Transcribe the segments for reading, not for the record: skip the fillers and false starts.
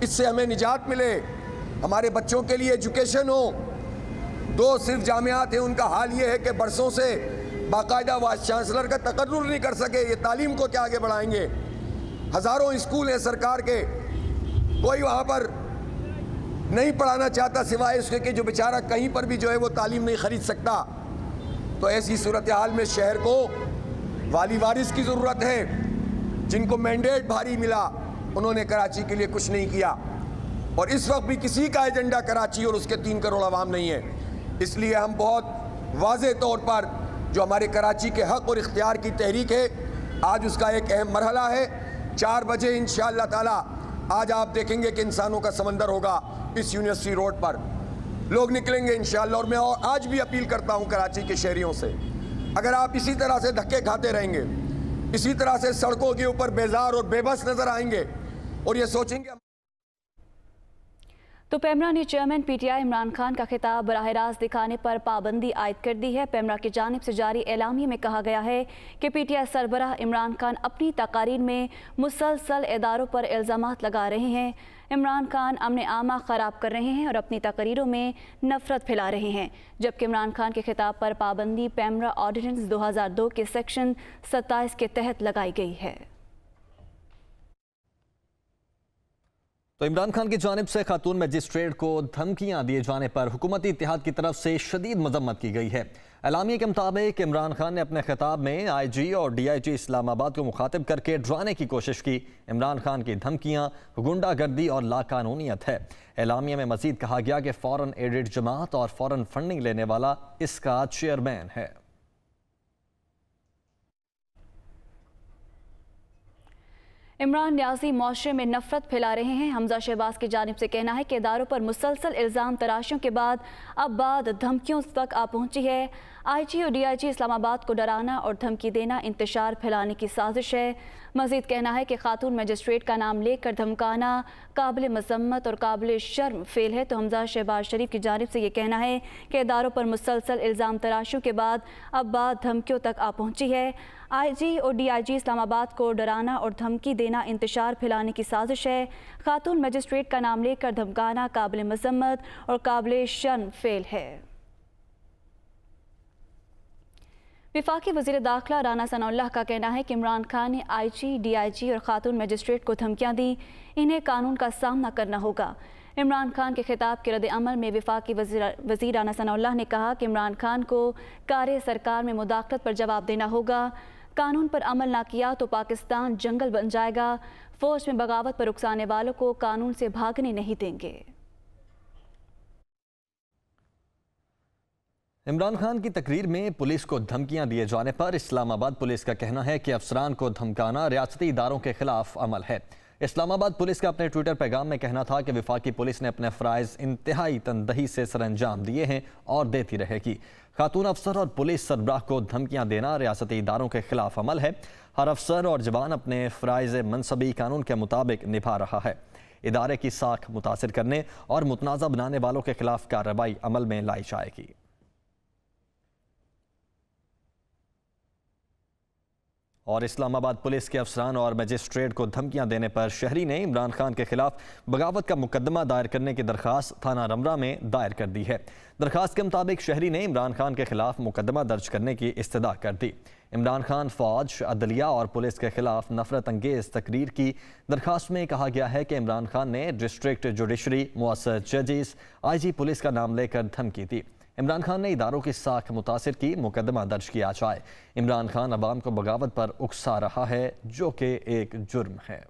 اس سے ہمیں نجات ملے, ہمارے بچوں کے لیے ایجوکیشن ہو. 2 صرف جامعات ہیں, ان کا حال یہ ہے کہ برسوں سے باقاعدہ وائس چانسلر کا تقرر نہیں کر سکے. یہ تعلیم کو کیا آگے بڑھائیں گے؟ ہزاروں اسکول ہیں سرکار کے, کوئی وہاں پر نہیں پڑھانا چاہتا سوائے اس کے کہ جو بیچارہ کہیں پر بھی جو ہے وہ تعلیم نہیں خرید سکتا. تو ایسی صورتحال میں شہر کو والی وارث کی ضرورت ہے. جن کو مینڈیٹ بھاری ملا انہوں نے کراچی کے لیے کچھ نہیں کیا, اور اس وقت بھی کسی کا ایجنڈا کراچی اور اس کے 3 کروڑ عوام نہیں ہے. اس لیے ہم بہت واضح طور پر جو ہمارے کراچی کے حق اور اختیار کی تحریک ہے, آج اس کا ایک اہم مرحلہ ہے. 4 بجے انشاءاللہ تعالی آج آپ دیکھیں گے کہ انسانوں کا سمندر ہوگا اس یونیورسٹی روڈ پر, لوگ نکلیں گے انشاءاللہ. اور میں آج بھی اپیل کرتا ہوں کراچی کے شہریوں سے, اگر آپ اسی طرح سے دھکے کھاتے رہیں گے, اسی طرح سے سڑکوں کے اوپر بیزار اور بے بس نظر آئیں گے اور یہ سوچیں گے. تو پیمرا نے chairman P T I Imran Khan کا خطاب براہ راست دکھانے پر پابندی عائد کر دی ہے. پیمرا کی جانب سے جاری اعلامیے میں کہا گیا ہے کہ پی ٹی آئی سربراہ عمران خان اپنی تقاریر میں مسلسل اداروں پر الزامات لگا رہے ہیں. عمران خان امن عامہ خراب کر رہے ہیں اور اپنی تقریروں میں نفرت پھیلا رہے ہیں, جبکہ عمران خان کے خطاب پر پابندی پیمرا آرڈیننس 2002 کے سیکشن 27 کے تحت لگائی گئی ہے. تو عمران خان کی جانب سے خاتون مجسٹریٹ کو دھمکیاں دیے جانے پر حکومتی اتحاد کی طرف سے شدید مذمت کی گئی ہے. اعلامیے کے مطابق عمران خان نے اپنے خطاب میں آئی جی اور ڈی آئی جی اسلام آباد کو مخاطب کر کے ڈرانے کی کوشش کی. عمران خان کی دھمکیاں غنڈہ گردی اور لاقانونیت ہے. اعلامیے میں مزید کہا گیا کہ فورن ایڈڈ جماعت اور فورن فنڈنگ لینے والا اس کا چیئرمین ہے. عمران نیازی معاشرے میں نفرت پھیلا رہے ہیں. حمزہ شہباز کی جانب سے کہنا ہے کہ اداروں پر مسلسل الزام تراشیوں کے بعد اب بات دھمکیوں تک آ پہنچی ہے. آئی جی اور ڈی آئی جی اسلام آباد کو ڈرانا اور دھمکی دینا انتشار پھیلانے کی سازش ہے. مزید کہنا ہے کہ خاتون مجسٹریٹ کا نام لے کر دھمکانا قابل مذمت اور قابل شرم فعل ہے. تو حمزہ شہباز شریف کی جانب سے یہ کہنا ہے کہ اداروں پر مسلسل الزام تراشیوں کے بعد اب بات دھمکیوں تک آ پہنچی ہے. آئی جی اور ڈی آئی جی اسلام آباد کو ڈرانا اور دھمکی دینا انتشار پھیلانے کی سازش ہے. خاتون مجسٹریٹ کا نام لے کر دھمکانا قابل مذمت اور قابل شرم فعل ہے. وفاقی وزیر داخلہ رانا ثناء اللہ کا کہنا ہے کہ عمران خان نے آئی جی ڈی آئی جی اور خاتون مجسٹریٹ کو دھمکیاں دیں, انہیں قانون کا سامنا کرنا ہوگا. عمران خان کے خطاب کے رد عمل میں وفاقی وزیر رانا ثناء اللہ نے کہا کہ عمران خان کو کار سرکار میں مداخلت پر جواب دینا ہوگا. قانون پر عمل نہ کیا تو پاکستان جنگل بن جائے گا. فوج میں بغاوت پر اکسانے والوں کو قانون سے بھاگنے نہیں دیں گے. عمران خان کی تقریر میں پولیس کو دھمکیاں دیے جانے پر اسلام آباد پولیس کا کہنا ہے کہ افسران کو دھمکانا ریاستی اداروں کے خلاف عمل ہے. اسلام آباد پولیس کا اپنے ٹویٹر پیغام میں کہنا تھا کہ وفاقی پولیس نے اپنے فرائض انتہائی تندہی سے سر انجام دیے ہیں اور دیتی رہے گی. خاتون افسر اور پولیس سربراہ کو دھمکیاں دینا ریاستی اداروں کے خلاف عمل ہے. ہر افسر اور جوان اپنے فرائض منصبی قانون کے مطابق نبھا رہا ہے. ادارے کی ساکھ متاثر کرنے اور متنازع بنانے والوں کے خلاف کارروائی عمل میں لائی جائے گی. اور اسلام آباد پولیس کے افسران اور مجسٹریٹ کو دھمکیاں دینے پر شہری نے عمران خان کے خلاف بغاوت کا مقدمہ دائر کرنے کی درخواست تھانہ رمرہ میں دائر کر دی ہے. درخواست کے مطابق شہری نے عمران خان کے خلاف مقدمہ درج کرنے کی استدعا کر دی. عمران خان فوج، عدلیہ اور پولیس کے خلاف نفرت انگیز تقریر کی درخواست میں کہا گیا ہے کہ عمران خان نے ڈسٹرکٹ جوڈیشری، مؤثر ججز، آئی جی پولیس کا نام لے کر دھمکی دی. عمران خان نے اداروں کی ساکھ متاثر کی، مقدمہ درج کیا جائے. عمران خان عوام کو بغاوت پر اکسا رہا ہے جو کہ ایک جرم ہے.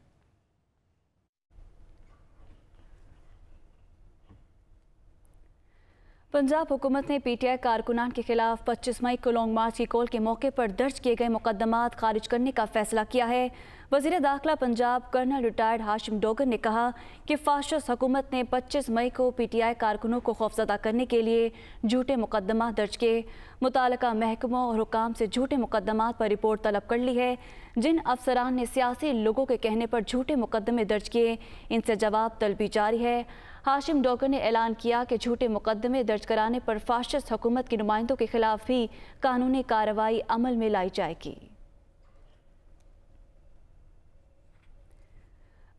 پنجاب حکومت نے پی ٹی آئی کارکنان کے خلاف 25 مئی کو لانگ مارچ کی کال کے موقع پر درج کیے گئے مقدمات خارج کرنے کا فیصلہ کیا ہے. وزیر داخلہ پنجاب کرنل ریٹائرڈ ہاشم ڈوگر نے کہا کہ فاشسٹ حکومت نے 25 مئی کو پی ٹی آئی کارکنوں کو خوفزدہ کرنے کے لیے جھوٹے مقدمات درج کیے. متعلقہ محکموں اور حکام سے جھوٹے مقدمات پر رپورٹ طلب کر لی ہے. جن افسران نے سیاسی لوگوں کے کہنے پر جھوٹے مقدمے درج کیے ان سے جواب طلبی جاری ہے. ہاشم ڈوگر نے اعلان کیا کہ جھوٹے مقدمے درج کرانے پر فاشسٹ حکومت کے نمائندوں کے خلاف بھی قانونی کارروائی عمل میں لائی جائے گی.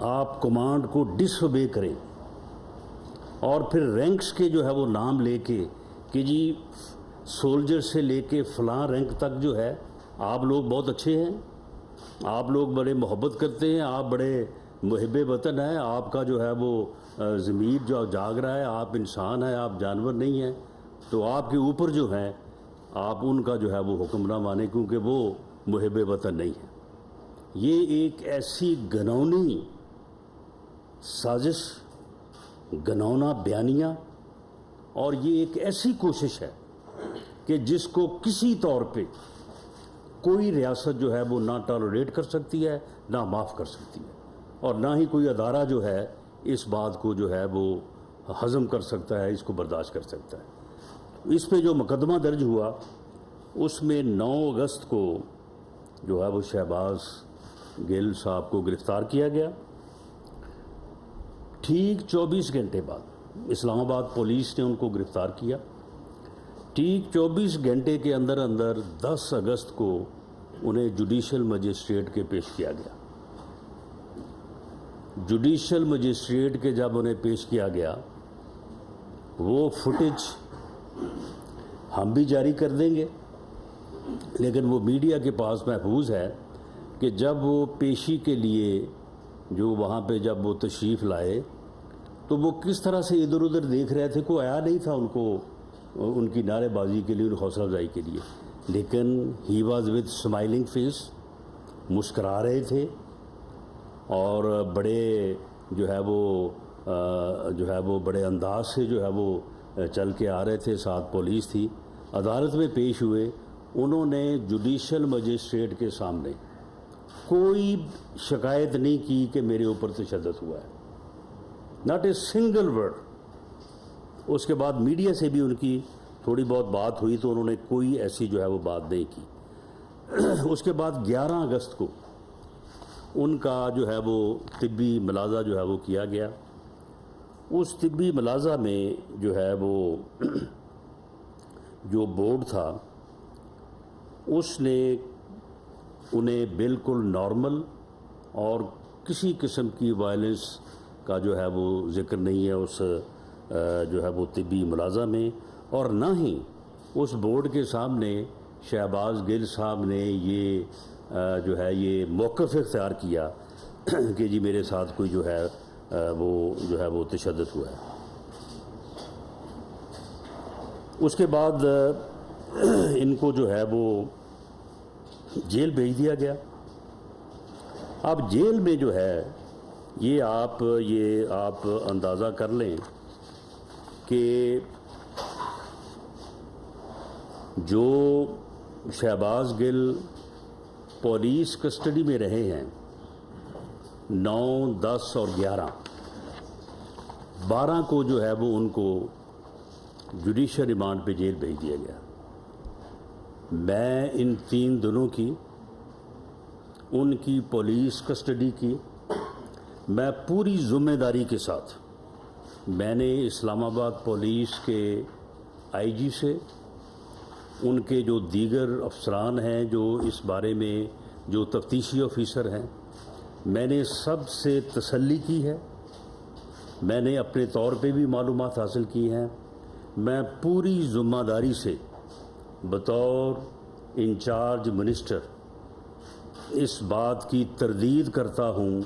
آپ کمانڈ کو ڈس اوبے کریں اور پھر رینکس کے جو ہے وہ نام لے کے کہ جی سولجر سے لے کے فلاں رینک تک جو ہے آپ لوگ بہت اچھے ہیں، آپ لوگ بڑے محبت کرتے ہیں، آپ بڑے محب وطن ہیں، آپ کا جو ہے وہ ضمیر جو جاگ رہا ہے، آپ انسان ہیں، آپ جانور نہیں ہیں، تو آپ کے اوپر جو ہیں آپ ان کا جو ہے وہ حکم نہ مانیں کیونکہ وہ محب وطن نہیں ہے۔ یہ ایک ایسی گھناؤنی سازش، گھناؤنا بیانیہ، اور یہ ایک ایسی کوشش ہے کہ جس کو کسی طور پہ کوئی ریاست جو ہے وہ نہ ٹالریٹ کر سکتی ہے، نہ معاف کر سکتی ہے، اور نہ ہی کوئی ادارہ جو ہے اس بات کو جو ہے وہ ہضم کر سکتا ہے، اس کو برداشت کر سکتا ہے۔ اس پہ جو مقدمہ درج ہوا اس میں 9 اگست کو جو ہے وہ شہباز گل صاحب کو گرفتار کیا گیا۔ ٹھیک 24 گھنٹے بعد اسلام آباد پولیس نے ان کو گرفتار کیا۔ ٹھیک 24 گھنٹے کے اندر 10 اگست کو انہیں جوڈیشل مجسٹریٹ کے پیش کیا گیا۔ جوڈیشل مجسٹریٹ کے جب انہیں پیش کیا گیا، وہ فوٹیج ہم بھی جاری کر دیں گے، لیکن وہ میڈیا کے پاس محفوظ ہے کہ جب وہ پیشی کے لیے جو وہاں پہ جب وہ تشریف لائے تو وہ کس طرح سے ادھر ادھر دیکھ رہے تھے، کوئی آیا نہیں تھا ان کو ان کی نعرے بازی کے لیے، ان حوصلہ افزائی کے لیے، لیکن he was with smiling face, مسکرا رہے تھے اور بڑے جو ہے وہ بڑے انداز سے جو ہے وہ چل کے آ رہے تھے، ساتھ پولیس تھی۔ عدالت میں پیش ہوئے، انہوں نے جوڈیشل مجسٹریٹ کے سامنے کوئی شکایت نہیں کی کہ میرے اوپر تشدد ہوا ہے، ناٹ اے سنگل ورڈ۔ اس کے بعد میڈیا سے بھی ان کی تھوڑی بہت بات ہوئی تو انہوں نے کوئی ایسی جو ہے وہ بات نہیں کی۔ اس کے بعد 11 اگست کو ان کا جو ہے وہ طبی ملاحظہ جو ہے وہ کیا گیا۔ اس طبی ملاحظہ میں جو ہے وہ جو بورڈ تھا اس نے انہیں بالکل نارمل اور کسی قسم کی وائلنس کا جو ہے وہ ذکر نہیں ہے اس جو ہے وہ طبی ملاحظہ میں، اور نہ ہی اس بورڈ کے سامنے شہباز گل صاحب نے یہ جو ہے یہ موقف اختیار کیا کہ جی میرے ساتھ کوئی جو ہے وہ تشدد ہوا ہے۔ اس کے بعد ان کو جو ہے وہ جیل بھیج دیا گیا۔ اب جیل میں جو ہے یہ آپ اندازہ کر لیں کہ جو شہباز گل پولیس کسٹڈی میں رہے ہیں 9، 10 اور 12 کو جو ہے وہ ان کو جوڈیشل ریمانڈ پہ جیل بھیج دیا گیا۔ میں ان 3 دنوں کی ان کی پولیس کسٹڈی کی میں پوری ذمہ داری کے ساتھ میں نے اسلام آباد پولیس کے آئی جی سے، ان کے جو دیگر افسران ہیں جو اس بارے میں جو تفتیشی آفیسر ہیں، میں نے سب سے تسلی کی ہے، میں نے اپنے طور پہ بھی معلومات حاصل کی ہیں۔ میں پوری ذمہ داری سے بطور انچارج منسٹر اس بات کی تردید کرتا ہوں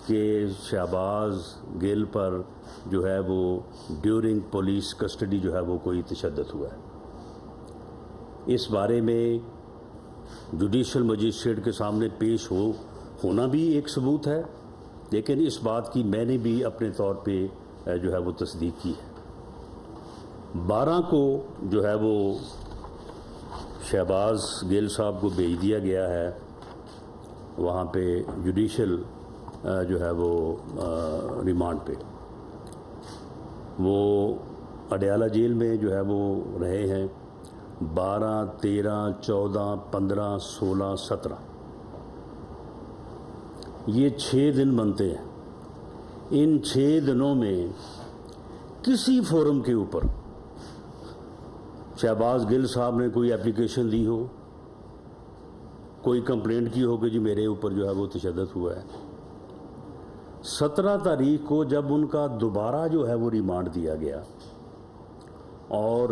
کہ شہباز گل پر جو ہے وہ ڈیورنگ پولیس کسٹڈی جو ہے وہ کوئی تشدد ہوا ہے۔ اس بارے میں جوڈیشل مجسٹریٹ کے سامنے پیش ہونا بھی ایک ثبوت ہے، لیکن اس بات کی میں نے بھی اپنے طور پہ جو ہے وہ تصدیق کی ہے۔ 12 کو جو ہے وہ شہباز گل صاحب کو بھیج دیا گیا ہے وہاں پہ جوڈیشل جو ہے وہ ریمانڈ پہ۔ وہ اڈیالہ جیل میں جو ہے وہ رہے ہیں 12، 13، 14، 15، 16، 17 یہ 6 دن بنتے ہیں۔ ان 6 دنوں میں کسی فورم کے اوپر شہباز گل صاحب نے کوئی اپلیکیشن دی ہو، کوئی کمپلینٹ کی ہو کہ جی میرے اوپر جو ہے وہ تشدد ہوا ہے، 17 تاریخ کو جب ان کا دوبارہ جو ہے وہ ریمانڈ دیا گیا اور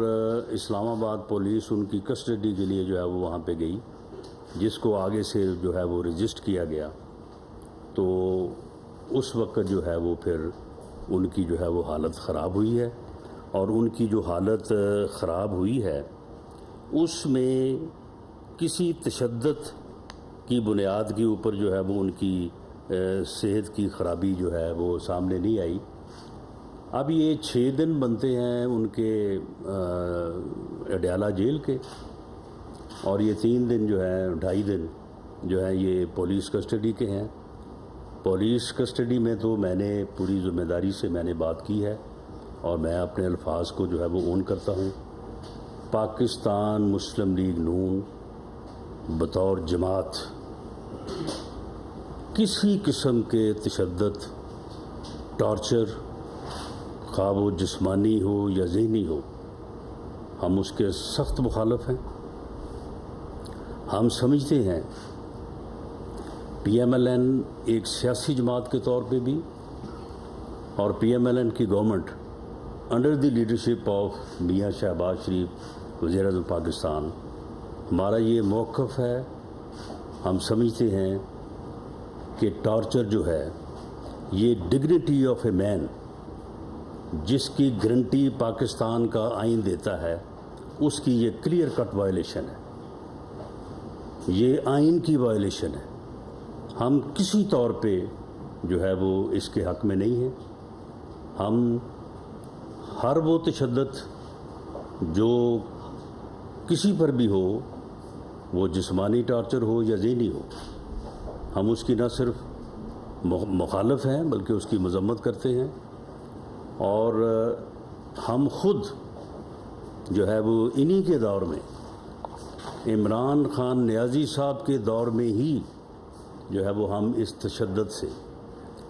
اسلام آباد پولیس ان کی کسٹڈی کے لیے جو ہے وہ وہاں پہ گئی، جس کو آگے سے جو ہے وہ رجسٹر کیا گیا، تو اس وقت جو ہے وہ پھر ان کی جو ہے وہ حالت خراب ہوئی ہے، اور ان کی جو حالت خراب ہوئی ہے اس میں کسی تشدد کی بنیاد کے اوپر جو ہے وہ ان کی صحت کی خرابی جو ہے وہ سامنے نہیں آئی۔ اب یہ 6 دن بنتے ہیں ان کے اڈیالہ جیل کے، اور یہ 3 دن جو ہے 2.5 دن جو ہے یہ پولیس کسٹڈی کے ہیں۔ پولیس کسٹڈی میں تو میں نے پوری ذمہ داری سے میں نے بات کی ہے، اور میں اپنے الفاظ کو جو ہے وہ اون کرتا ہوں۔ پاکستان مسلم لیگ نون بطور جماعت کسی قسم کے تشدد، ٹارچر، خواہ وہ جسمانی ہو یا ذہنی ہو، ہم اس کے سخت مخالف ہیں۔ ہم سمجھتے ہیں پی ایم ایل این ایک سیاسی جماعت کے طور پہ بھی، اور پی ایم ایل این کی government under the leadership of میاں شہباز شریف وزیر اعظم پاکستان، ہمارا یہ موقف ہے۔ ہم سمجھتے ہیں کہ ٹارچر جو ہے یہ ڈگنیٹی آف اے مین، جس کی گارنٹی پاکستان کا آئین دیتا ہے، اس کی یہ کلیئر کٹ وائلیشن ہے، یہ آئین کی وائلیشن ہے۔ ہم کسی طور پہ جو ہے وہ اس کے حق میں نہیں ہیں۔ ہم ہر وہ تشدد جو کسی پر بھی ہو، وہ جسمانی ٹارچر ہو یا ذہنی ہو، ہم اس کی نہ صرف مخالف ہیں بلکہ اس کی مذمت کرتے ہیں، اور ہم خود جو ہے وہ انہی کے دور میں، عمران خان نیازی صاحب کے دور میں ہی جو ہے وہ ہم اس تشدد سے،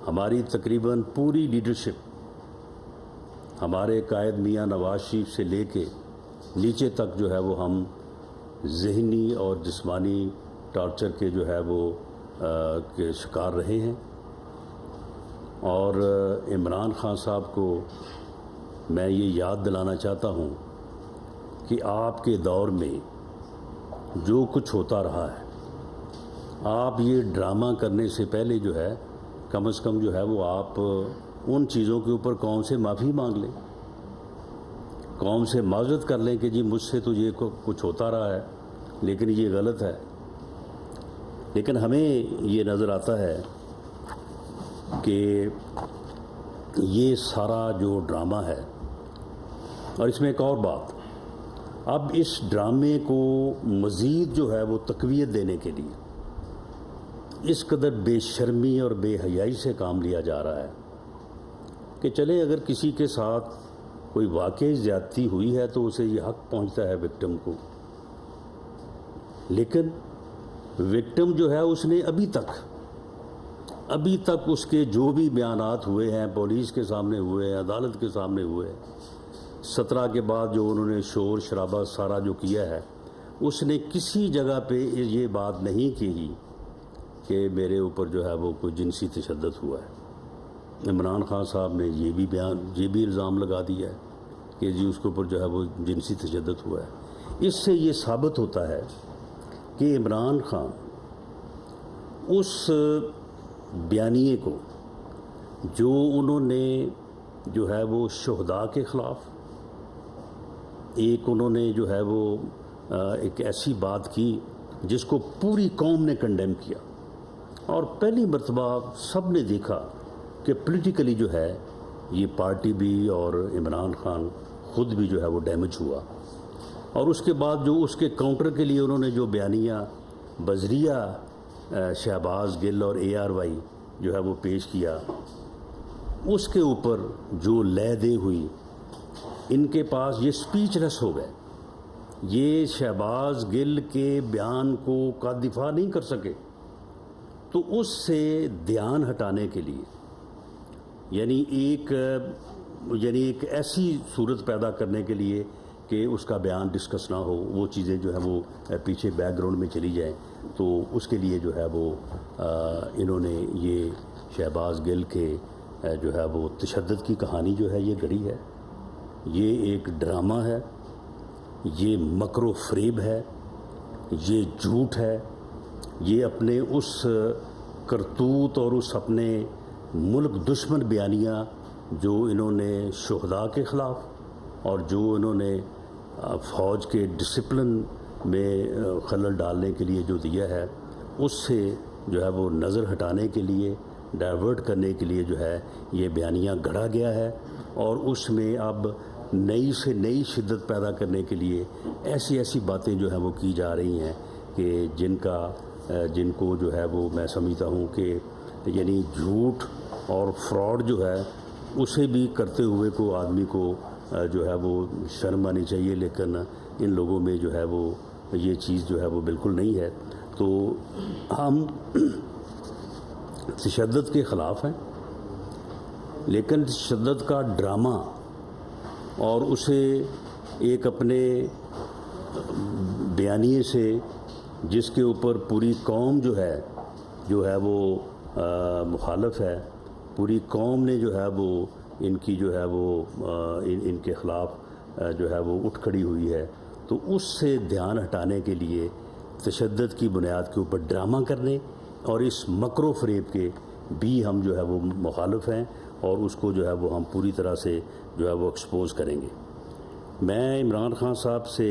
ہماری تقریباً پوری لیڈرشپ، ہمارے قائد میاں نواز شریف سے لے کے نیچے تک جو ہے وہ ہم ذہنی اور جسمانی ٹارچر کے جو ہے وہ کے شکار رہے ہیں۔ اور عمران خان صاحب کو میں یہ یاد دلانا چاہتا ہوں کہ آپ کے دور میں جو کچھ ہوتا رہا ہے، آپ یہ ڈرامہ کرنے سے پہلے جو ہے کم از کم جو ہے وہ آپ ان چیزوں کے اوپر قوم سے معافی مانگ لیں، قوم سے معذرت کر لیں کہ جی مجھ سے تو یہ کچھ ہوتا رہا ہے لیکن یہ غلط ہے۔ لیکن ہمیں یہ نظر آتا ہے کہ یہ سارا جو ڈرامہ ہے، اور اس میں ایک اور بات، اب اس ڈرامے کو مزید جو ہے وہ تقویت دینے کے لیے اس قدر بے شرمی اور بے حیائی سے کام لیا جا رہا ہے کہ چلے اگر کسی کے ساتھ کوئی واقعی زیادتی ہوئی ہے تو اسے یہ حق پہنچتا ہے وکٹم کو، لیکن وکٹم جو ہے اس نے ابھی تک اس کے جو بھی بیانات ہوئے ہیں، پولیس کے سامنے ہوئے ہیں، عدالت کے سامنے ہوئے ہیں، 17 کے بعد جو انہوں نے شور شرابہ سارا جو کیا ہے، اس نے کسی جگہ پہ یہ بات نہیں کی کہ میرے اوپر جو ہے وہ کوئی جنسی تشدد ہوا ہے۔ عمران خان صاحب نے یہ بھی الزام لگا دیا ہے کہ جی اس کے اوپر جو ہے وہ جنسی تشدد ہوا ہے۔ اس سے یہ ثابت ہوتا ہے کہ عمران خان اس بیانیے کو جو انہوں نے جو ہے وہ شہداء کے خلاف ایک انہوں نے جو ہے وہ ایک ایسی بات کی جس کو پوری قوم نے کنڈیم کیا، اور پہلی مرتبہ سب نے دیکھا کہ پولیٹیکلی جو ہے یہ پارٹی بھی اور عمران خان خود بھی جو ہے وہ ڈیمیج ہوا، اور اس کے بعد جو اس کے کاؤنٹر کے لیے انہوں نے جو بیانیہ بذریعہ شہباز گل اور ARY جو ہے وہ پیش کیا، اس کے اوپر جو لے دے ہوئی، ان کے پاس یہ سپیچ لیس ہو گئے، یہ شہباز گل کے بیان کو کا دفاع نہیں کر سکے، تو اس سے دھیان ہٹانے کے لیے یعنی ایک ایسی صورت پیدا کرنے کے لیے کہ اس کا بیان ڈسکس نہ ہو، وہ چیزیں جو ہیں وہ پیچھے بیک گراؤنڈ میں چلی جائیں، تو اس کے لیے جو ہے وہ انہوں نے یہ شہباز گل کے جو ہے وہ تشدد کی کہانی جو ہے یہ گڑی ہے. یہ ایک ڈرامہ ہے، یہ مکر و فریب ہے، یہ جھوٹ ہے. یہ اپنے اس کرتوت اور اس اپنے ملک دشمن بیانیہ جو انہوں نے شہداء کے خلاف اور جو انہوں نے فوج کے ڈسپلن میں خلل ڈالنے کے لیے جو دیا ہے، اس سے جو ہے وہ نظر ہٹانے کے لیے، ڈائیورٹ کرنے کے لیے جو ہے یہ بیانیہ گھڑا گیا ہے. اور اس میں اب نئی سے نئی شدت پیدا کرنے کے لیے ایسی باتیں جو ہیں وہ کی جا رہی ہیں کہ جن کو جو ہے وہ میں سمجھتا ہوں کہ یعنی جھوٹ اور فراڈ جو ہے اسے بھی کرتے ہوئے کو آدمی کو جو ہے وہ شرم آنی چاہیے. لیکن ان لوگوں میں جو ہے وہ یہ چیز جو ہے وہ بالکل نہیں ہے. تو ہم تشدد کے خلاف ہیں، لیکن تشدد کا ڈرامہ اور اسے ایک اپنے بیانیے سے جس کے اوپر پوری قوم جو ہے وہ مخالف ہے، پوری قوم نے جو ہے وہ ان کی جو ہے وہ ان کے خلاف جو ہے وہ اٹھ کھڑی ہوئی ہے. تو اس سے دھیان ہٹانے کے لیے تشدد کی بنیاد کے اوپر ڈرامہ کرنے اور اس مکر و فریب کے بھی ہم جو ہے وہ مخالف ہیں، اور اس کو جو ہے وہ ہم پوری طرح سے جو ہے وہ ایکسپوز کریں گے. میں عمران خان صاحب سے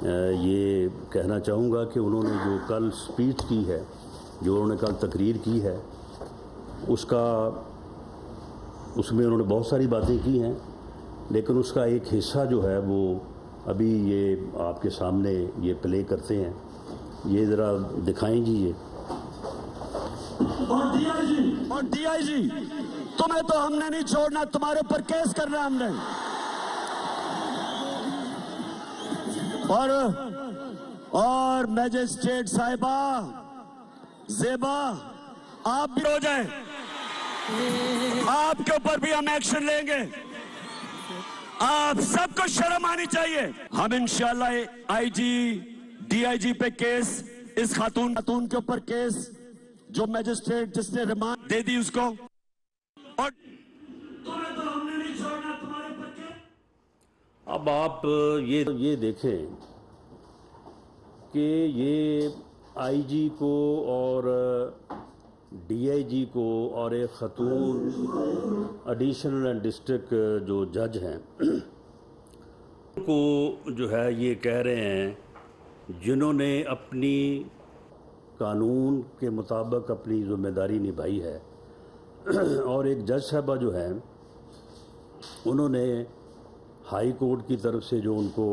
یہ کہنا چاہوں گا کہ انہوں نے جو کل سپیچ کی ہے، جو انہوں نے کل تقریر کی ہے، اس میں انہوں نے بہت ساری باتیں کی ہیں، لیکن اس کا ایک حصہ جو ہے وہ ابھی یہ آپ کے سامنے یہ پلے کرتے ہیں. یہ ذرا دکھائیں جی. یہ اور ڈی آئی جی تمہیں تو ہم نے نہیں چھوڑنا، تمہارے اوپر کیس کرنا ہم نے. اور میجسٹریٹ صاحبہ زیبا آپ بھی ہو جائیں، آپ کے اوپر بھی ہم ایکشن لیں گے. آپ سب کو شرم آنی چاہیے. ہم انشاءاللہ آئی جی ڈی آئی جی پہ کیس، اس خاتون کے اوپر کیس جو میجسٹریٹ جس نے ریمانڈ دے دی اس کو. اور اب آپ یہ دیکھیں کہ یہ آئی جی کو اور ڈی آئی جی کو اور ایک خاتون ایڈیشنل اینڈ ڈسٹرکٹ جو جج ہیں کو جو ہے یہ کہہ رہے ہیں، جنہوں نے اپنی قانون کے مطابق اپنی ذمہ داری نبھائی ہے. اور ایک جج صاحبہ جو ہیں انہوں نے ہائی کورٹ کی طرف سے جو ان کو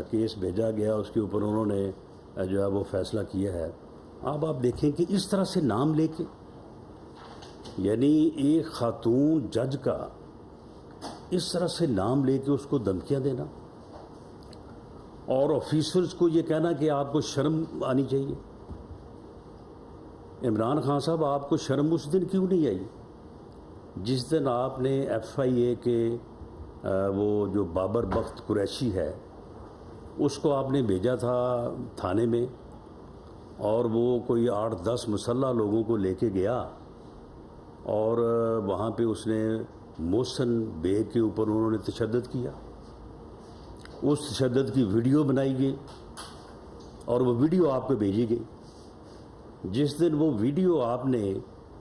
کیس بھیجا گیا اس کے اوپر انہوں نے جو ہے وہ فیصلہ کیا ہے. اب آپ دیکھیں کہ اس طرح سے نام لے کے، یعنی ایک خاتون جج کا اس طرح سے نام لے کے اس کو دھمکیاں دینا، اور آفیسرز کو یہ کہنا کہ آپ کو شرم آنی چاہیے. عمران خان صاحب آپ کو شرم اس دن کیوں نہیں آئی جس دن آپ نے ایف آئی اے کے وہ جو بابر بخت قریشی ہے اس کو آپ نے بھیجا تھا تھانے میں، اور وہ کوئی 8-10 مسلح لوگوں کو لے کے گیا، اور وہاں پہ اس نے محسن بیگ کے اوپر انہوں نے تشدد کیا. اس تشدد کی ویڈیو بنائی گئی اور وہ ویڈیو آپ کو بھیجی گئی. جس دن وہ ویڈیو آپ نے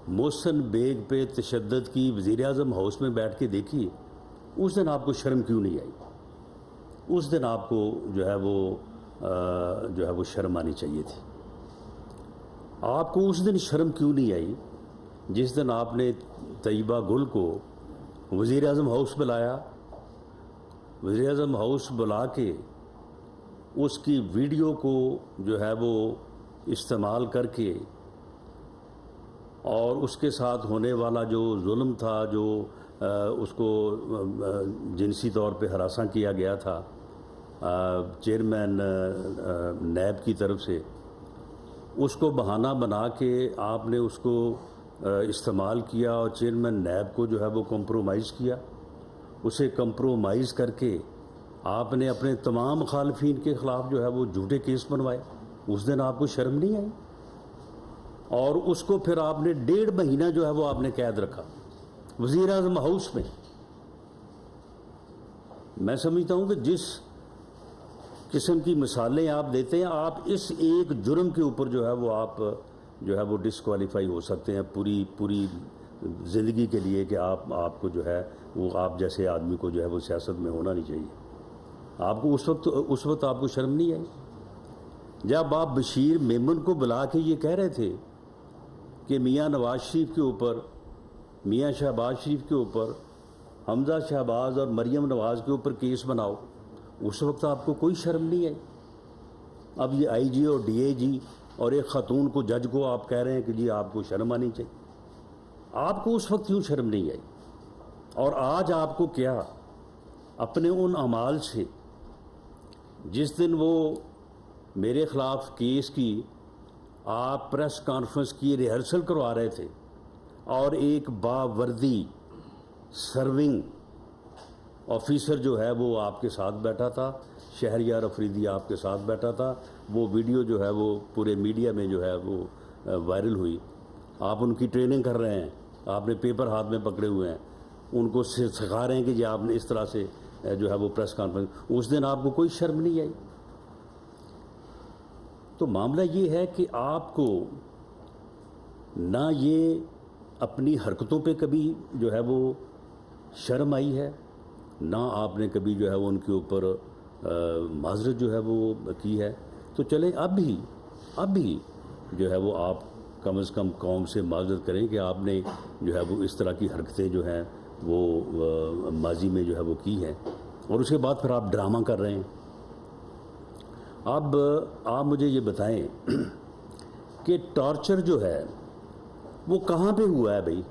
محسن بیگ پہ تشدد کی وزیر اعظم ہاؤس میں بیٹھ کے دیکھی، اس دن آپ کو شرم کیوں نہیں آئی؟ اس دن آپ کو جو ہے وہ شرم آنی چاہیے تھی. آپ کو اس دن شرم کیوں نہیں آئی جس دن آپ نے طیبہ گل کو وزیر اعظم ہاؤس بلایا، وزیر اعظم ہاؤس بلا کے اس کی ویڈیو کو جو ہے وہ استعمال کر کے، اور اس کے ساتھ ہونے والا جو ظلم تھا، جو اس کو جنسی طور پہ ہراساں کیا گیا تھا چیئرمین نیب کی طرف سے، اس کو بہانہ بنا کے آپ نے اس کو استعمال کیا اور چیئرمین نیب کو جو ہے وہ کمپرومائز کیا. اسے کمپرومائز کر کے آپ نے اپنے تمام مخالفین کے خلاف جو ہے وہ جھوٹے کیس بنوائے. اس دن آپ کو شرم نہیں آئی؟ اور اس کو پھر آپ نے 1.5 مہینہ جو ہے وہ آپ نے قید رکھا وزیر اعظم ہاؤس میں. میں سمجھتا ہوں کہ جس قسم کی مثالیں آپ دیتے ہیں, آپ اس ایک جرم کے اوپر جو ہے وہ آپ جو ہے وہ ڈسکوالیفائی ہو سکتے ہیں پوری زندگی کے لیے, کہ آپ کو جو ہے وہ آپ جیسے آدمی کو جو ہے وہ سیاست میں ہونا نہیں چاہیے. آپ کو اس وقت آپ کو شرم نہیں آئی جب آپ بشیر میمن کو بلا کے یہ کہہ رہے تھے کہ میاں نواز شریف کے اوپر, میاں شہباز شریف کے اوپر, حمزہ شہباز اور مریم نواز کے اوپر کیس بناؤ؟ اس وقت آپ کو کوئی شرم نہیں آئی. اب یہ آئی جی اور ڈی اے جی اور ایک خاتون کو, جج کو آپ کہہ رہے ہیں کہ جی آپ کو شرم آنی چاہیے. آپ کو اس وقت کیوں شرم نہیں آئی؟ اور آج آپ کو کیا اپنے ان اعمال سے, جس دن وہ میرے خلاف کیس کی آپ پریس کانفرنس کی ریہرسل کروا رہے تھے اور ایک باوردی سرونگ آفیسر جو ہے وہ آپ کے ساتھ بیٹھا تھا, شہریار افریدی آپ کے ساتھ بیٹھا تھا, وہ ویڈیو جو ہے وہ پورے میڈیا میں جو ہے وہ وائرل ہوئی. آپ ان کی ٹریننگ کر رہے ہیں, آپ نے پیپر ہاتھ میں پکڑے ہوئے ہیں, ان کو سکھا رہے ہیں کہ جی آپ نے اس طرح سے جو ہے وہ پریس کانفرنس. اس دن آپ کو کوئی شرم نہیں آئی. تو معاملہ یہ ہے کہ آپ کو نہ یہ اپنی حرکتوں پہ کبھی جو ہے وہ شرم آئی ہے, نہ آپ نے کبھی جو ہے وہ ان کے اوپر معذرت جو ہے وہ کی ہے. تو چلیں اب بھی جو ہے وہ آپ کم از کم قوم سے معذرت کریں کہ آپ نے جو ہے وہ اس طرح کی حرکتیں جو ہیں وہ ماضی میں جو ہے وہ کی ہیں, اور اس کے بعد پھر آپ ڈرامہ کر رہے ہیں. اب آپ مجھے یہ بتائیں کہ ٹارچر جو ہے وہ کہاں پہ ہوا ہے بھائی؟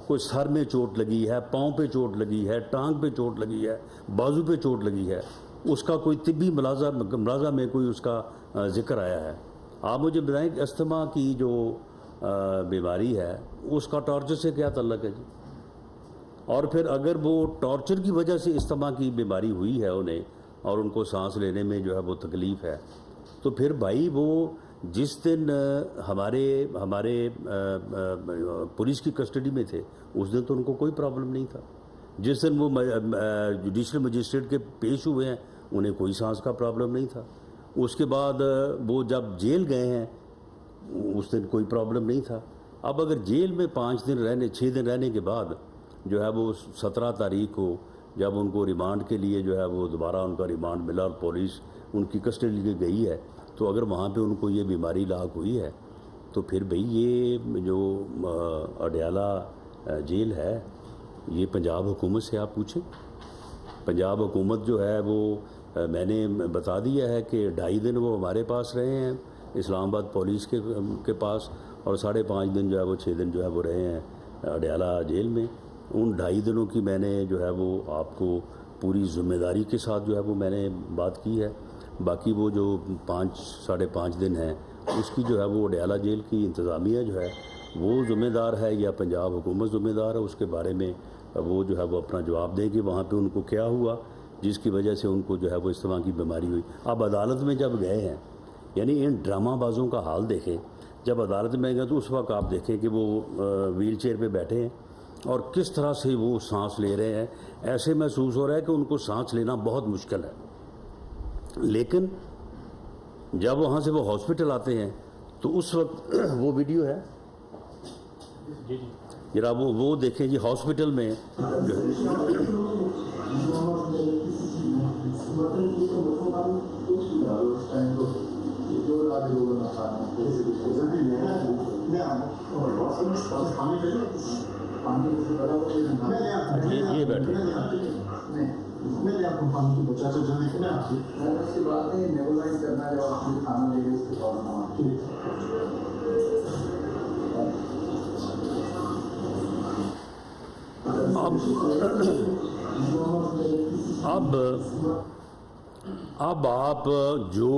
کوئی سر میں چوٹ لگی ہے, پاؤں پہ چوٹ لگی ہے, ٹانگ پہ چوٹ لگی ہے, بازو پہ چوٹ لگی ہے, اس کا کوئی طبی ملازہ میں کوئی اس کا ذکر آیا ہے؟ آپ مجھے بتائیں کہ استھما کی جو بیماری ہے اس کا ٹارچر سے کیا تعلق ہے جی؟ اور پھر اگر وہ ٹارچر کی وجہ سے استھما کی بیماری ہوئی ہے انہیں, اور ان کو سانس لینے میں جو ہے وہ تکلیف ہے, تو پھر بھائی وہ جس دن ہمارے پولیس کی کسٹڈی میں تھے اس دن تو ان کو کوئی پرابلم نہیں تھا. جس دن وہ جوڈیشل مجسٹریٹ کے پیش ہوئے ہیں انہیں کوئی سانس کا پرابلم نہیں تھا. اس کے بعد وہ جب جیل گئے ہیں اس دن کوئی پرابلم نہیں تھا. اب اگر جیل میں 6 دن رہنے کے بعد جو ہے وہ 17 تاریخ کو جب ان کو ریمانڈ کے لیے جو ہے وہ دوبارہ ان کا ریمانڈ ملا اور پولیس ان کی کسٹڈی لے گئی ہے, تو اگر وہاں پہ ان کو یہ بیماری لاحق ہوئی ہے تو پھر بھئی یہ جو اڈیالہ جیل ہے یہ پنجاب حکومت سے آپ پوچھیں. پنجاب حکومت جو ہے وہ میں نے بتا دیا ہے کہ 2.5 دن وہ ہمارے پاس رہے ہیں اسلام آباد پولیس کے پاس, اور 5.5 دن جو ہے وہ 6 دن جو ہے وہ رہے ہیں اڈیالہ جیل میں. ان 2.5 دنوں کی میں نے جو ہے وہ آپ کو پوری ذمہ داری کے ساتھ جو ہے وہ میں نے بات کی ہے. باقی وہ جو 5.5 دن ہیں اس کی جو ہے وہ اڈیالہ جیل کی انتظامیہ جو ہے وہ ذمہ دار ہے یا پنجاب حکومت ذمہ دار ہے, اس کے بارے میں وہ جو ہے وہ اپنا جواب دیں کہ وہاں پہ ان کو کیا ہوا جس کی وجہ سے ان کو جو ہے وہ استھما کی بیماری ہوئی. اب عدالت میں جب گئے ہیں, یعنی ان ڈرامہ بازوں کا حال دیکھیں, جب عدالت میں گئے تو اس وقت آپ دیکھیں کہ وہ ویل چیئر پہ بیٹھے ہیں اور کس طرح سے وہ سانس لے رہے ہیں. ایسے محسوس ہو رہا ہے کہ ان کو سانس لینا بہت مشکل ہے. لیکن جب وہاں سے وہ ہاسپٹل آتے ہیں تو اس وقت وہ ویڈیو ہے ذرا وہ دیکھیں جی, ہاسپٹل میں یہ بیٹھے اب آپ جو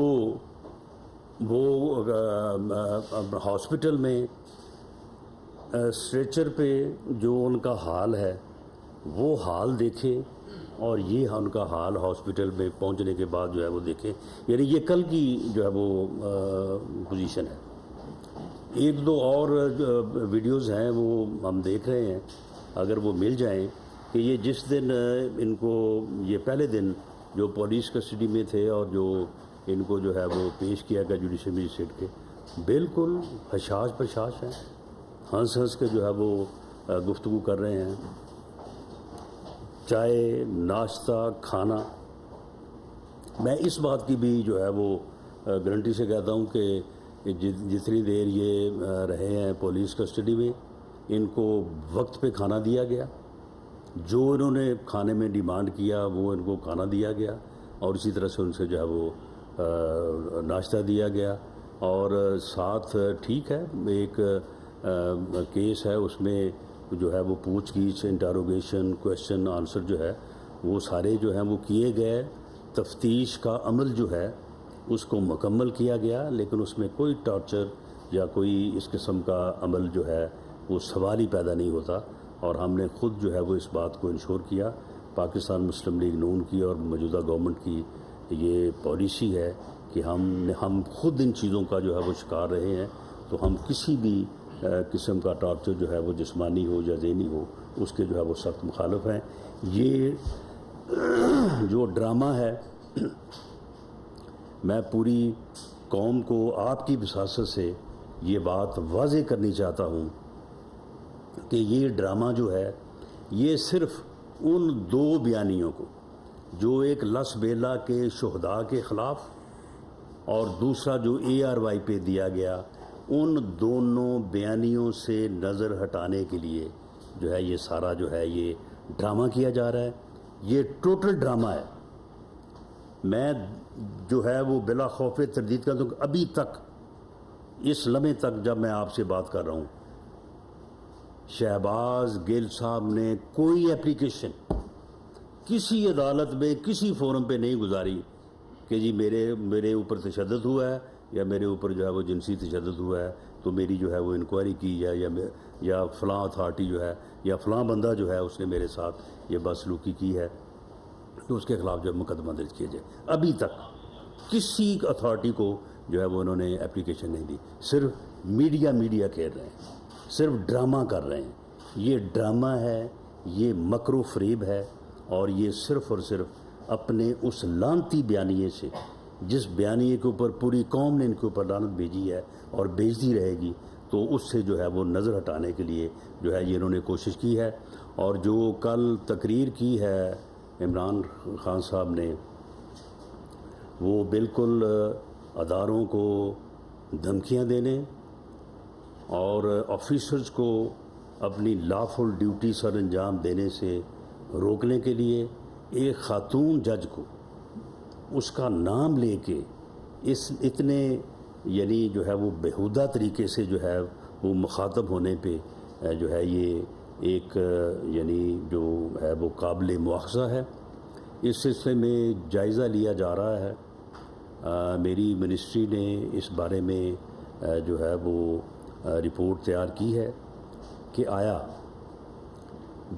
وہ ہاسپٹل میں اسٹریچر پہ جو ان کا حال ہے وہ حال دیکھیں, اور یہ ان کا حال ہاسپٹل میں پہنچنے کے بعد جو ہے وہ دیکھیں. یعنی یہ کل کی جو ہے وہ پوزیشن ہے. ایک دو اور ویڈیوز ہیں وہ ہم دیکھ رہے ہیں، اگر وہ مل جائیں کہ یہ جس دن ان کو یہ پہلے دن جو پولیس کسٹڈی میں تھے اور جو ان کو جو ہے وہ پیش کیا گیا جوڈیشل مجسٹریٹ کے، بالکل حشاش پرشاش ہیں، ہنس ہنس کے جو ہے وہ گفتگو کر رہے ہیں، چائے ناشتہ کھانا۔ میں اس بات کی بھی جو ہے وہ گارنٹی سے کہتا ہوں کہ جتنی دیر یہ رہے ہیں پولیس کسٹڈی میں، ان کو وقت پہ کھانا دیا گیا، جو انہوں نے کھانے میں ڈیمانڈ کیا وہ ان کو کھانا دیا گیا، اور اسی طرح سے ان سے جو ہے وہ ناشتہ دیا گیا، اور ساتھ ٹھیک ہے ایک کیس ہے اس میں جو ہے وہ پوچھ گچھ انٹروگیشن کویشچن آنسر جو ہے وہ سارے جو ہیں وہ کیے گئے، تفتیش کا عمل جو ہے اس کو مکمل کیا گیا، لیکن اس میں کوئی ٹارچر یا کوئی اس قسم کا عمل جو ہے وہ سوال ہی پیدا نہیں ہوتا، اور ہم نے خود جو ہے وہ اس بات کو انشور کیا۔ پاکستان مسلم لیگ نون کی اور موجودہ گورنمنٹ کی یہ پالیسی ہے کہ ہم خود ان چیزوں کا جو ہے وہ شکار رہے ہیں، تو ہم کسی بھی قسم کا ٹارچر جو ہے وہ جسمانی ہو یا ذہنی ہو اس کے جو ہے وہ سخت مخالف ہیں۔ یہ جو ڈرامہ ہے، میں پوری قوم کو آپ کی وساطت سے یہ بات واضح کرنی چاہتا ہوں کہ یہ ڈرامہ جو ہے یہ صرف ان دو بیانیوں کو، جو ایک لس بیلا کے شہداء کے خلاف اور دوسرا جو ARY پہ دیا گیا، ان دونوں بیانیوں سے نظر ہٹانے کے لیے جو ہے یہ سارا جو ہے یہ ڈرامہ کیا جا رہا ہے۔ یہ ٹوٹل ڈرامہ ہے۔ میں جو ہے وہ بلا خوف تردید کرتا ہوں کہ ابھی تک اس لمحے تک جب میں آپ سے بات کر رہا ہوں، شہباز گل صاحب نے کوئی اپلیکیشن کسی عدالت میں کسی فورم پہ نہیں گزاری کہ جی میرے اوپر تشدد ہوا ہے یا میرے اوپر جو ہے وہ جنسی تشدد ہوا ہے تو میری جو ہے وہ انکوائری کی جائے، یا فلاں اتھارٹی جو ہے یا فلاں بندہ جو ہے اس نے میرے ساتھ یہ بدسلوکی کی ہے تو اس کے خلاف جو مقدمہ درج کیا جائے۔ ابھی تک کسی اتھارٹی کو جو ہے وہ انہوں نے اپلیکیشن نہیں دی، صرف میڈیا کھیل رہے ہیں، صرف ڈرامہ کر رہے ہیں۔ یہ ڈرامہ ہے، یہ مکر و فریب ہے، اور یہ صرف اور صرف اپنے اس لعنتی بیانیے سے، جس بیانیے کے اوپر پوری قوم نے ان کے اوپر لعنت بھیجی ہے اور بھیجتی رہے گی، تو اس سے جو ہے وہ نظر ہٹانے کے لیے جو ہے یہ انہوں نے کوشش کی ہے۔ اور جو کل تقریر کی ہے عمران خان صاحب نے، وہ بالکل اداروں کو دھمکیاں دینے اور آفیسرز کو اپنی لافل ڈیوٹی سر انجام دینے سے روکنے کے لیے ایک خاتون جج کو اس کا نام لے کے اتنے یعنی جو ہے وہ بےہودہ طریقے سے جو ہے وہ مخاطب ہونے پہ جو ہے یہ ایک یعنی جو ہے وہ قابل مواخذہ ہے۔ اس سلسلے میں جائزہ لیا جا رہا ہے۔ میری منسٹری نے اس بارے میں جو ہے وہ رپورٹ تیار کی ہے کہ آیا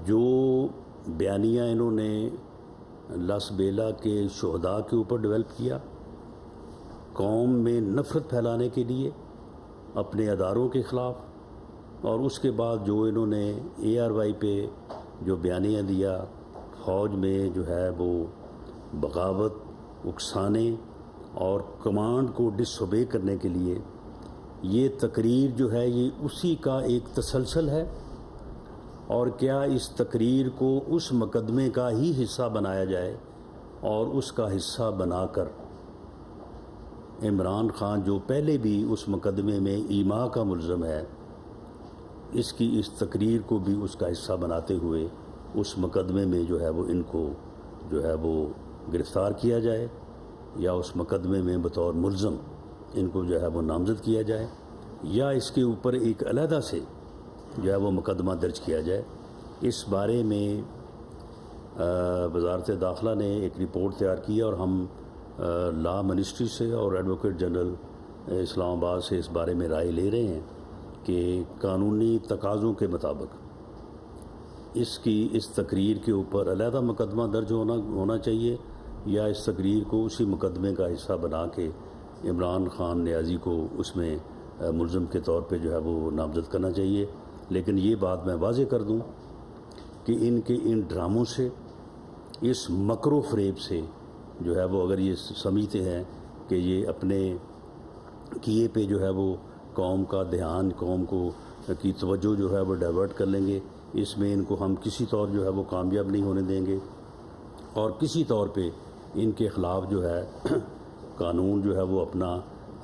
جو بیانیہ انہوں نے لس بیلا کے شہداء کے اوپر ڈیولپ کیا قوم میں نفرت پھیلانے کے لیے اپنے اداروں کے خلاف، اور اس کے بعد جو انہوں نے ARY پہ جو بیانیہ دیا فوج میں جو ہے وہ بغاوت اکسانے اور کمانڈ کو ڈس اوبے کرنے کے لیے، یہ تقریر جو ہے یہ اسی کا ایک تسلسل ہے۔ اور کیا اس تقریر کو اس مقدمے کا ہی حصہ بنایا جائے اور اس کا حصہ بنا کر عمران خان جو پہلے بھی اس مقدمے میں ایما کا ملزم ہے، اس تقریر کو بھی اس کا حصہ بناتے ہوئے اس مقدمے میں جو ہے وہ ان کو جو ہے وہ گرفتار کیا جائے، یا اس مقدمے میں بطور ملزم ان کو جو ہے وہ نامزد کیا جائے، یا اس کے اوپر ایک علیحدہ سے جو ہے وہ مقدمہ درج کیا جائے۔ اس بارے میں وزارت داخلہ نے ایک رپورٹ تیار کی ہے، اور ہم لا منسٹری سے اور ایڈوکیٹ جنرل اسلام آباد سے اس بارے میں رائے لے رہے ہیں کہ قانونی تقاضوں کے مطابق اس تقریر کے اوپر علیحدہ مقدمہ درج ہونا چاہیے، یا اس تقریر کو اسی مقدمے کا حصہ بنا کے عمران خان نیازی کو اس میں ملزم کے طور پہ جو ہے وہ نامزد کرنا چاہیے. لیکن یہ بات میں واضح کر دوں کہ ان ڈراموں سے، اس مکر و فریب سے جو ہے وہ اگر یہ سمجھتے ہیں کہ یہ اپنے کیے پہ جو ہے وہ قوم کا دھیان، قوم کی توجہ جو ہے وہ ڈائیورٹ کر لیں گے، اس میں ان کو ہم کسی طور جو ہے وہ کامیاب نہیں ہونے دیں گے. اور کسی طور پہ ان کے خلاف جو ہے قانون جو ہے وہ اپنا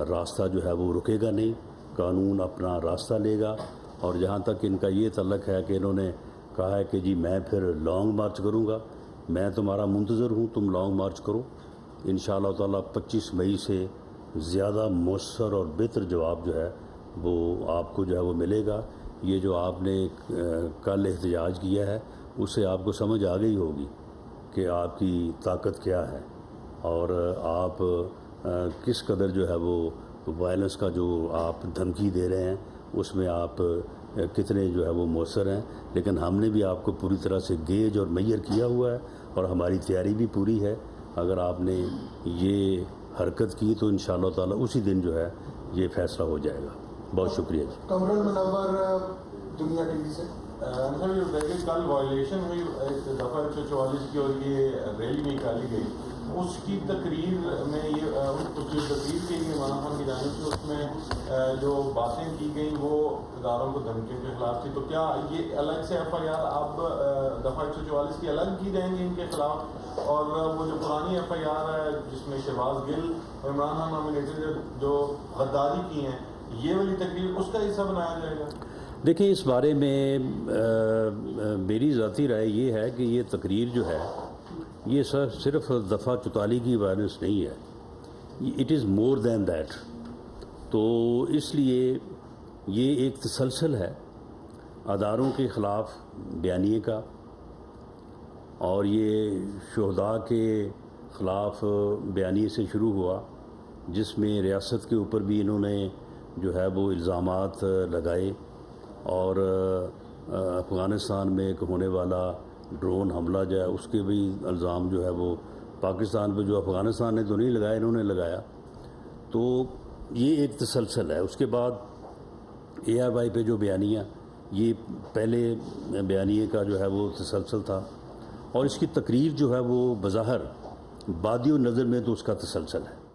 راستہ جو ہے وہ رکے گا نہیں. قانون اپنا راستہ لے گا. اور جہاں تک ان کا یہ تعلق ہے کہ انہوں نے کہا ہے کہ جی میں پھر لانگ مارچ کروں گا، میں تمہارا منتظر ہوں، تم لانگ مارچ کرو. انشاءاللہ تعالیٰ 25 مئی سے زیادہ مؤثر اور بہتر جواب جو ہے وہ آپ کو جو ہے وہ ملے گا. یہ جو آپ نے کل احتجاج کیا ہے اس سے آپ کو سمجھ آ گئی ہوگی کہ آپ کی طاقت کیا ہے اور آپ کس قدر جو ہے وہ وائلنس کا جو آپ دھمکی دے رہے ہیں اس میں آپ کتنے جو ہے وہ مؤثر ہیں. لیکن ہم نے بھی آپ کو پوری طرح سے گیج اور میئر کیا ہوا ہے اور ہماری تیاری بھی پوری ہے. اگر آپ نے یہ حرکت کی تو انشاءاللہ تعالیٰ اسی دن جو ہے یہ فیصلہ ہو جائے گا. بہت شکریہ جی. کمرل منور دنیا ٹی وی سے. کل وائلیشن ہوئی دفعہ 144 کی اور یہ ریلی نکالی گئی، اس کی تقریر میں یہ کچھ تقریر کے لیے مولانا خان کی جانب سے اس میں جو باتیں کی گئیں وہ اداروں کو دھمکیوں کے خلاف تھی. تو کیا یہ الگ سے ایف آئی آر اب دفعہ 144 کی الگ کی جائیں گی ان کے خلاف، اور وہ جو پرانی ایف آئی آر ہے جس میں شہباز گل اور عمران خان نامینیٹڈ جو غداری کی ہیں یہ والی تقریر اس کا حصہ بنایا جائے گا؟ دیکھیں اس بارے میں میری ذاتی رائے یہ ہے کہ یہ تقریر جو ہے یہ صرف دفعہ 44 کی وائلنس نہیں ہے، it is more then that. تو اس لیے یہ ایک تسلسل ہے اداروں کے خلاف بیانیے کا، اور یہ شہداء کے خلاف بیانیے سے شروع ہوا جس میں ریاست کے اوپر بھی انہوں نے جو ہے وہ الزامات لگائے، اور افغانستان میں ایک ہونے والا ڈرون حملہ جو ہے اس کے بھی الزام جو ہے وہ پاکستان پہ، جو افغانستان نے تو نہیں لگایا انہوں نے لگایا. تو یہ ایک تسلسل ہے. اس کے بعد اے آر وائی پہ جو بیانیہ، یہ پہلے بیانیے کا جو ہے وہ تسلسل تھا، اور اس کی تقریر جو ہے وہ بظاہر بادی و نظر میں تو اس کا تسلسل ہے.